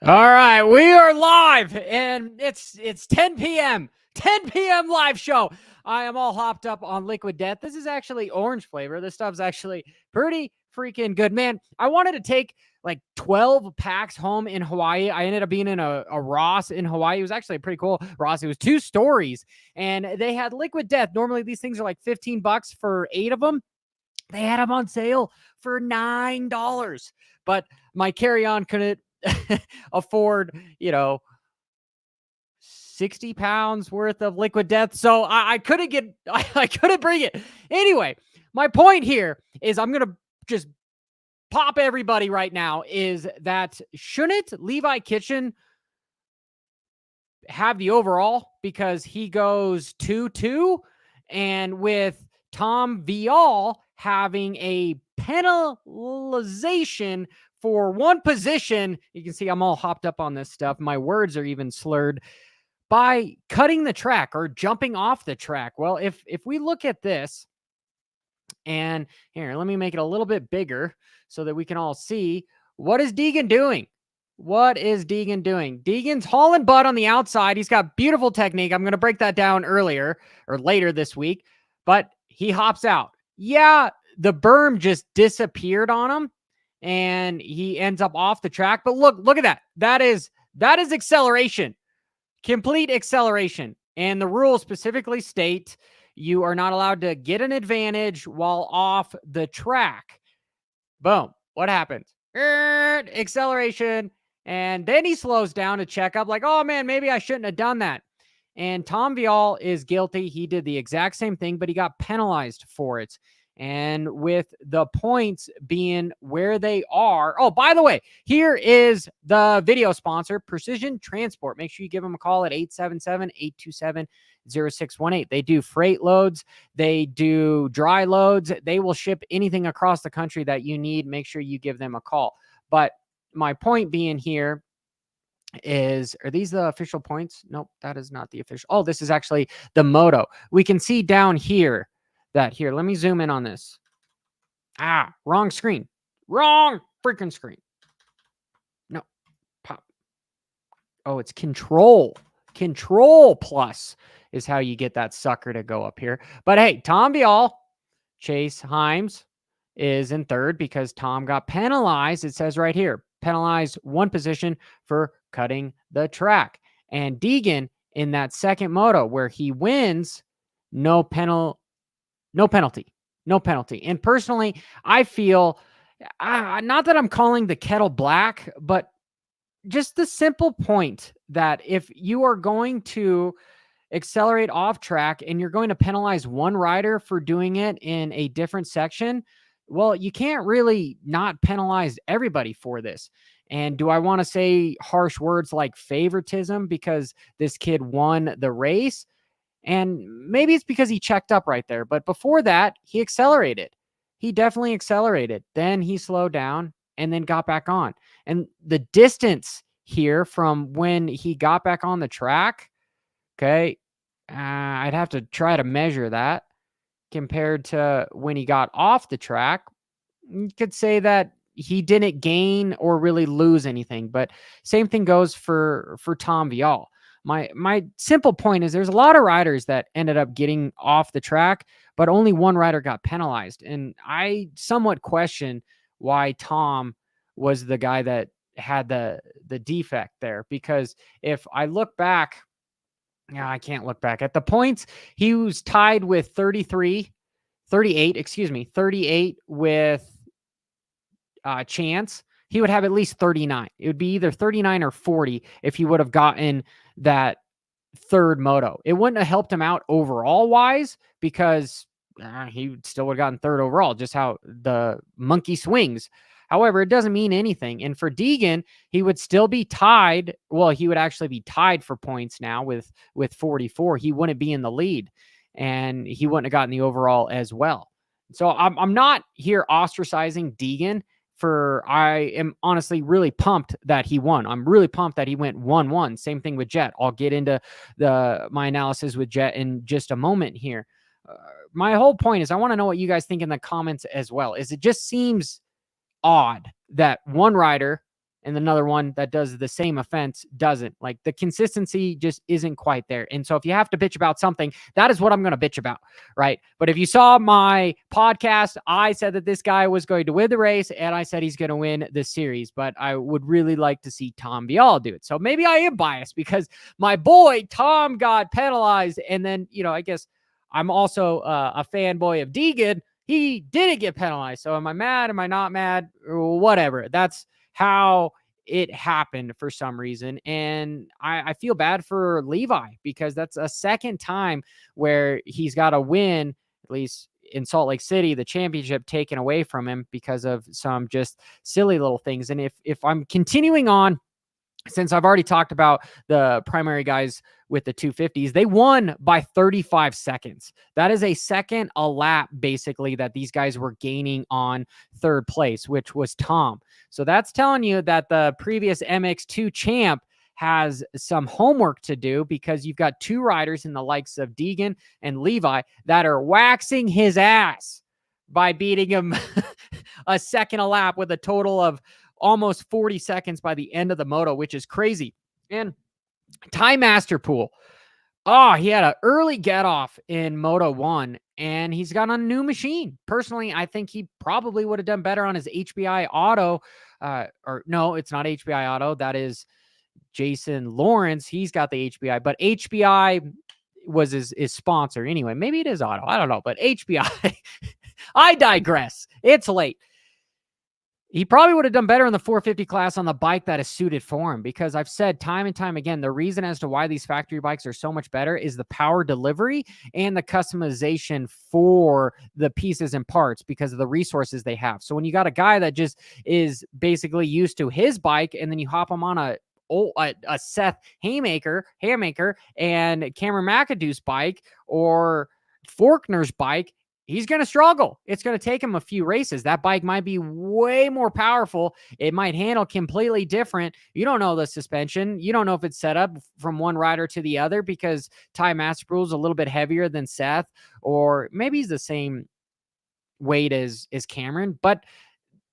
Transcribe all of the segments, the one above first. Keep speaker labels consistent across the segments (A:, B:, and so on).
A: All right, we are live, and it's 10 p.m. 10 p.m. live show. I am all hopped up on Liquid Death. This is actually orange flavor. This stuff's actually pretty freaking good, man. I wanted to take like 12 packs home in Hawaii. I ended up being in a Ross in Hawaii. It was actually pretty cool Ross. It was 2 stories, and they had Liquid Death. Normally, these things are like $15 for 8 of them. They had them on sale for $9, but my carry-on couldn't afford, 60 pounds worth of Liquid Death. So I couldn't get, I couldn't bring it. Anyway, my point here is I'm going to just pop everybody right now is that shouldn't Levi Kitchen have the overall because he goes 2-2, and with Tom Vial having a penalization for one position, you can see I'm all hopped up on this stuff. My words are even slurred by cutting the track or jumping off the track. Well, if we look at this, and here, let me make it a little bit bigger so that we can all see what is Degan doing. What is Degan doing? Degan's hauling butt on the outside. He's got beautiful technique. I'm going to break that down earlier or later this week, but he hops out. Yeah, the berm just disappeared on him and he ends up off the track. But look at that. That is acceleration, complete acceleration. And the rules specifically state you are not allowed to get an advantage while off the track. Boom. What happens? Acceleration. And then he slows down to check up like, oh man, maybe I shouldn't have done that. And Tom Vial is guilty. He did the exact same thing, but he got penalized for it. And with the points being where they are. Oh, by the way, here is the video sponsor, Precision Transport. Make sure you give them a call at 877-827-0618. They do freight loads. They do dry loads. They will ship anything across the country that you need. Make sure you give them a call. But my point being here is, are these the official points? Nope, that is not the official. Oh, this is actually the moto. We can see down here that here. Let me zoom in on this. Wrong screen. Wrong freaking screen. No, pop. Oh, it's control. Control plus is how you get that sucker to go up here. But hey, Tom Vial, Chase Himes is in third because Tom got penalized. It says right here, penalized one position for cutting the track. And Degan in that second moto where he wins, no penalty. And personally, I feel, not that I'm calling the kettle black, but just the simple point that if you are going to accelerate off track and you're going to penalize one rider for doing it in a different section, well, you can't really not penalize everybody for this. And do I want to say harsh words like favoritism because this kid won the race? And maybe it's because he checked up right there. But before that, he accelerated. He definitely accelerated. Then he slowed down and then got back on. And the distance here from when he got back on the track, okay, I'd have to try to measure that compared to when he got off the track. You could say that he didn't gain or really lose anything. But same thing goes for Tom Vial. My simple point is there's a lot of riders that ended up getting off the track, but only one rider got penalized. And I somewhat question why Tom was the guy that had the defect there. Because if I look back, I can't look back at the points. He was tied with 38 with Chance. He would have at least 39. It would be either 39 or 40 if he would have gotten that third moto. It wouldn't have helped him out overall wise because he still would have gotten third overall, just how the monkey swings. However, it doesn't mean anything. And for Degan, he would still be tied. Well, he would actually be tied for points now with 44. He wouldn't be in the lead and he wouldn't have gotten the overall as well. So I'm not here ostracizing Degan. I am honestly really pumped that he won. I'm really pumped that he went 1-1. Same thing with Jet. I'll get into my analysis with Jet in just a moment here. My whole point is I want to know what you guys think in the comments as well. It just seems odd that one rider and another one that does the same offense doesn't. Like, the consistency just isn't quite there. And so if you have to bitch about something, that is what I'm going to bitch about, right? But if you saw my podcast, I said that this guy was going to win the race, and I said he's going to win the series, but I would really like to see Tom Vialle do it. So maybe I am biased because my boy Tom got penalized, and then, I guess I'm also a fanboy of Degan. He didn't get penalized. So am I mad? Am I not mad? Or whatever. That's how it happened for some reason. And I feel bad for Levi because that's a second time where he's got to win, at least in Salt Lake City, the championship taken away from him because of some just silly little things. And if I'm continuing on, since I've already talked about the primary guys with the 250s, they won by 35 seconds. That is a second a lap, basically, that these guys were gaining on third place, which was Tom. So that's telling you that the previous MX2 champ has some homework to do, because you've got two riders in the likes of Degan and Levi that are waxing his ass by beating him a second a lap with a total of almost 40 seconds by the end of the moto, which is crazy. And Ty Masterpool, he had an early get off in Moto 1, and he's got a new machine. Personally, I think he probably would have done better on his HBI Auto. Or no, it's not HBI Auto. That is Jason Lawrence. He's got the HBI, but HBI was his sponsor. Anyway, maybe it is Auto. I don't know, but HBI. I digress. It's late. He probably would have done better in the 450 class on the bike that is suited for him, because I've said time and time again, the reason as to why these factory bikes are so much better is the power delivery and the customization for the pieces and parts because of the resources they have. So when you got a guy that just is basically used to his bike, and then you hop him on a Seth Haymaker and Cameron McAdoo's bike or Faulkner's bike, he's going to struggle. It's going to take him a few races. That bike might be way more powerful. It might handle completely different. You don't know the suspension. You don't know if it's set up from one rider to the other, because Ty Masterpool is a little bit heavier than Seth, or maybe he's the same weight as Cameron, but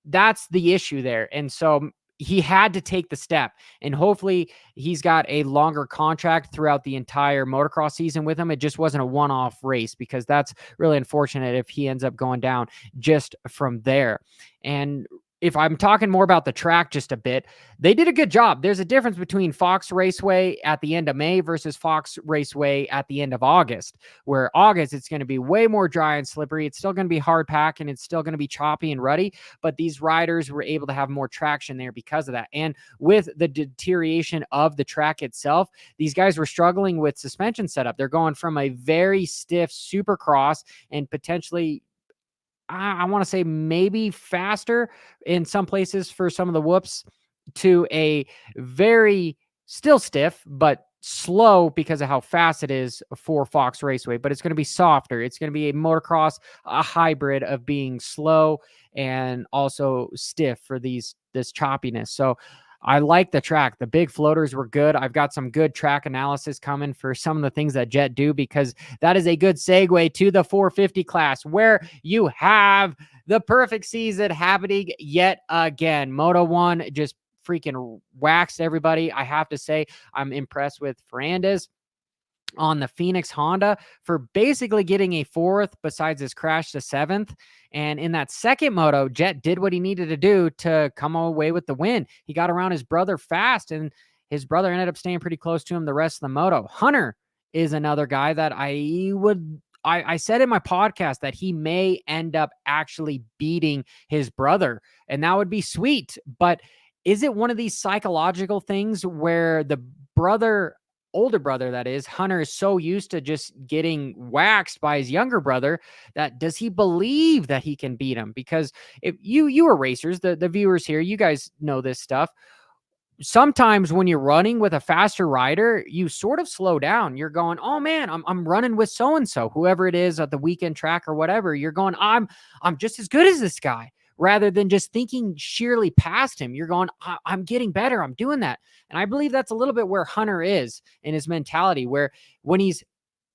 A: that's the issue there. And so he had to take the step, and hopefully he's got a longer contract throughout the entire motocross season with him. It just wasn't a one-off race, because that's really unfortunate if he ends up going down just from there. And if I'm talking more about the track just a bit, they did a good job. There's a difference between Fox Raceway at the end of May versus Fox Raceway at the end of August, where August, it's going to be way more dry and slippery. It's still going to be hard pack, and it's still going to be choppy and ruddy, but these riders were able to have more traction there because of that. And with the deterioration of the track itself, these guys were struggling with suspension setup. They're going from a very stiff supercross and potentially, I want to say maybe faster in some places for some of the whoops, to a very still stiff, but slow because of how fast it is for Fox Raceway. But it's going to be softer. It's going to be a motocross, a hybrid of being slow and also stiff for this choppiness. So I like the track. The big floaters were good. I've got some good track analysis coming for some of the things that Jet do, because that is a good segue to the 450 class, where you have the perfect season happening yet again. Moto 1 just freaking waxed everybody. I have to say, I'm impressed with Ferrandis on the Phoenix Honda for basically getting a fourth, besides his crash to 7th. And in that second moto, Jet did what he needed to do to come away with the win. He got around his brother fast, and his brother ended up staying pretty close to him the rest of the moto. Hunter is another guy that I said in my podcast that he may end up actually beating his brother, and that would be sweet. But is it one of these psychological things where the older brother, that is, Hunter, is so used to just getting waxed by his younger brother that does he believe that he can beat him? Because if you are racers, the viewers here, you guys know this stuff. Sometimes when you're running with a faster rider, you sort of slow down. You're going, oh man, I'm running with so-and-so, whoever it is at the weekend track or whatever. You're going, I'm just as good as this guy, rather than just thinking sheerly past him. You're going, I'm getting better. I'm doing that. And I believe that's a little bit where Hunter is in his mentality, where when he's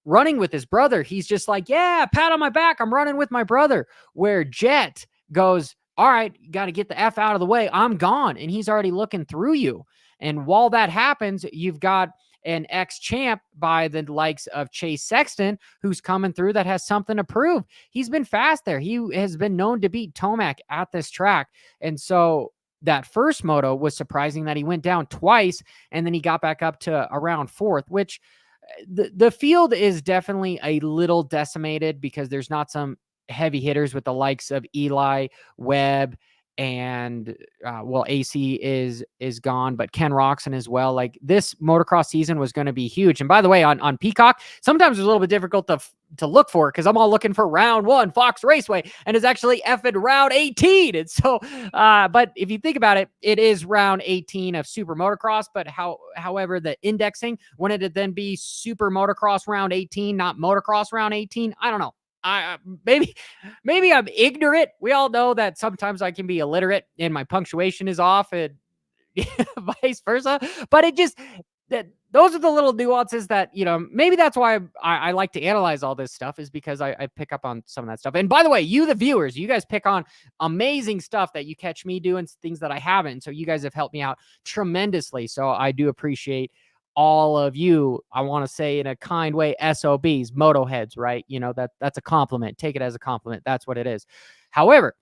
A: running with his brother, he's just like, yeah, pat on my back. I'm running with my brother. Where Jet goes, all right, you got to get the F out of the way. I'm gone. And he's already looking through you. And while that happens, you've got an ex-champ by the likes of Chase Sexton who's coming through that has something to prove. He's been fast there. He has been known to beat Tomac at this track. And so that first moto was surprising that he went down twice and then he got back up to around fourth, which the field is definitely a little decimated because there's not some heavy hitters with the likes of Eli, Webb, and AC is gone, but Ken Roxon as well. Like, this motocross season was going to be huge. And by the way, on Peacock, sometimes it's a little bit difficult to look for because I'm all looking for round 1 Fox Raceway, and it's actually effing round 18. And so, but if you think about it, it is round 18 of Super Motocross. But however, the indexing wanted to then be Super Motocross round 18, not Motocross round 18. I don't know. Maybe I'm ignorant. We all know that sometimes I can be illiterate and my punctuation is off and vice versa. But those are the little nuances that, maybe that's why I like to analyze all this stuff, is because I pick up on some of that stuff. And by the way, you, the viewers, you guys pick on amazing stuff that you catch me doing, things that I haven't. So you guys have helped me out tremendously. So I do appreciate all of you. I want to say in a kind way, SOBs, moto heads, right? That's a compliment. Take it as a compliment. That's what it is. However,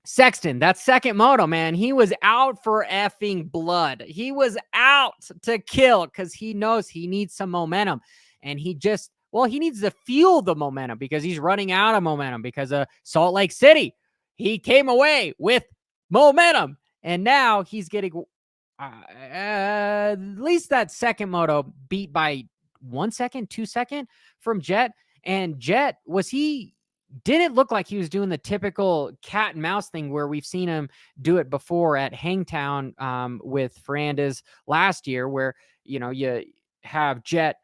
A: Sexton, that second moto, man, he was out for effing blood. He was out to kill because he knows he needs some momentum. And he needs to fuel the momentum because he's running out of momentum because of Salt Lake City. He came away with momentum. And now he's getting at least that second moto beat by 1 second, 2 seconds from Jet. And Jet, didn't look like he was doing the typical cat and mouse thing where we've seen him do it before at Hangtown with Ferrandis last year, where, you have Jet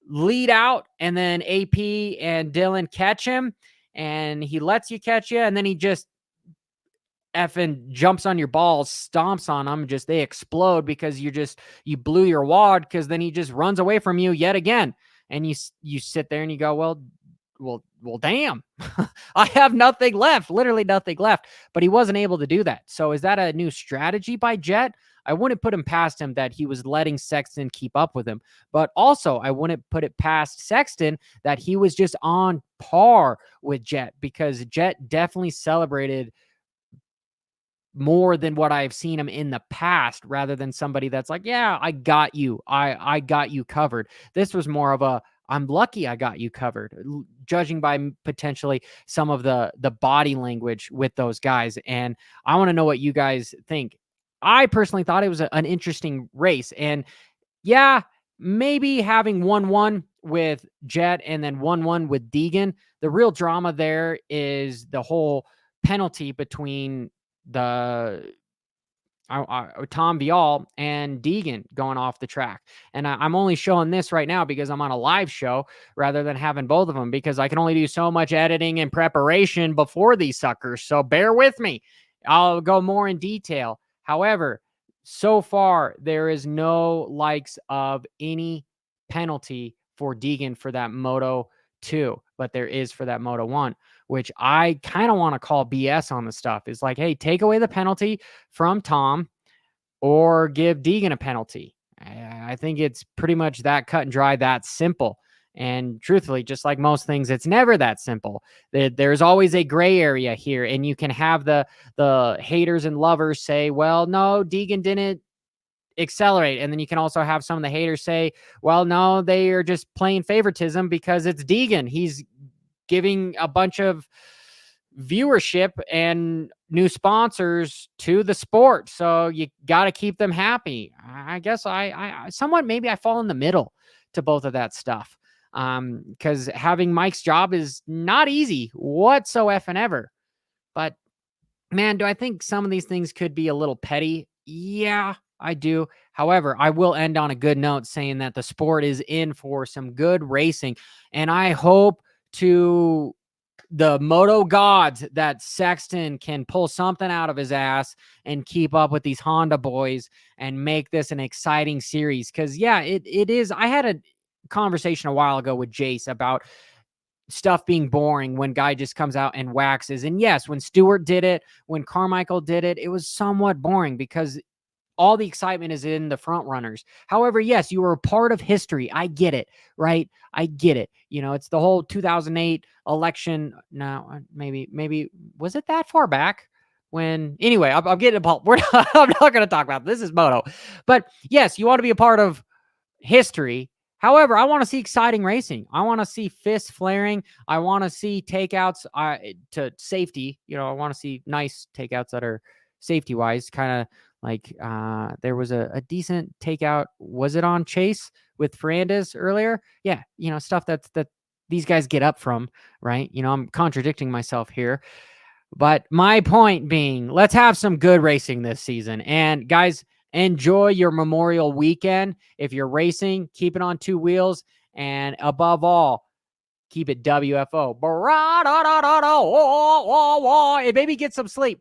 A: lead out and then AP and Dylan catch him and he lets you catch you. And then he just effing jumps on your balls, stomps on them, they explode because you blew your wad, because then he just runs away from you yet again. And you sit there and you go, well, damn, I have nothing left, literally nothing left. But he wasn't able to do that. So is that a new strategy by Jet? I wouldn't put him past him that he was letting Sexton keep up with him. But also, I wouldn't put it past Sexton that he was just on par with Jet, because Jet definitely celebrated more than what I've seen him in the past, rather than somebody that's like, yeah, I got you. I got you covered. This was more of a, I'm lucky I got you covered, judging by potentially some of the body language with those guys. And I want to know what you guys think. I personally thought it was an interesting race. And yeah, maybe having 1-1 with Jet and then 1-1 with Degan, the real drama there is the whole penalty between the Tom Vial and Degan going off the track. And I'm only showing this right now because I'm on a live show rather than having both of them, because I can only do so much editing and preparation before these suckers. So bear with me. I'll go more in detail. However, so far, there is no likes of any penalty for Degan for that Moto 2, but there is for that Moto 1, which I kind of want to call BS on the stuff. It's like, hey, take away the penalty from Tom or give Degan a penalty. I think it's pretty much that cut and dry, that simple. And truthfully, just like most things, it's never that simple. There's always a gray area here, and you can have the haters and lovers say, well, no, Degan didn't accelerate. And then you can also have some of the haters say, well, no, they are just playing favoritism because it's Degan. He's giving a bunch of viewership and new sponsors to the sport, so you got to keep them happy. I guess I somewhat, maybe I fall in the middle to both of that stuff, because having Mike's job is not easy whatsoever. But man, do I think some of these things could be a little petty? Yeah, I do. However, I will end on a good note, saying that the sport is in for some good racing, and I hope to the moto gods that Sexton can pull something out of his ass and keep up with these Honda boys and make this an exciting series. Because yeah, it is. I had a conversation a while ago with Jace about stuff being boring when guy just comes out and waxes. And yes, when Stewart did it, when Carmichael did it, it was somewhat boring because all the excitement is in the front runners. However, yes, you were a part of history. I get it, right? I get it. You know, it's the whole 2008 election. No, maybe was it that far back? When anyway, I'm getting I'm not going to talk about this. This is Moto, but yes, you want to be a part of history. However, I want to see exciting racing. I want to see fists flaring. I want to see takeouts to safety. You know, I want to see nice takeouts that are safety wise, kind of like there was a decent takeout. Was it on Chase with Ferrandis earlier? Yeah, you know, stuff that these guys get up from, right? You know, I'm contradicting myself here. But my point being, let's have some good racing this season. And guys, enjoy your Memorial weekend. If you're racing, keep it on two wheels. And above all, keep it WFO. And maybe get some sleep.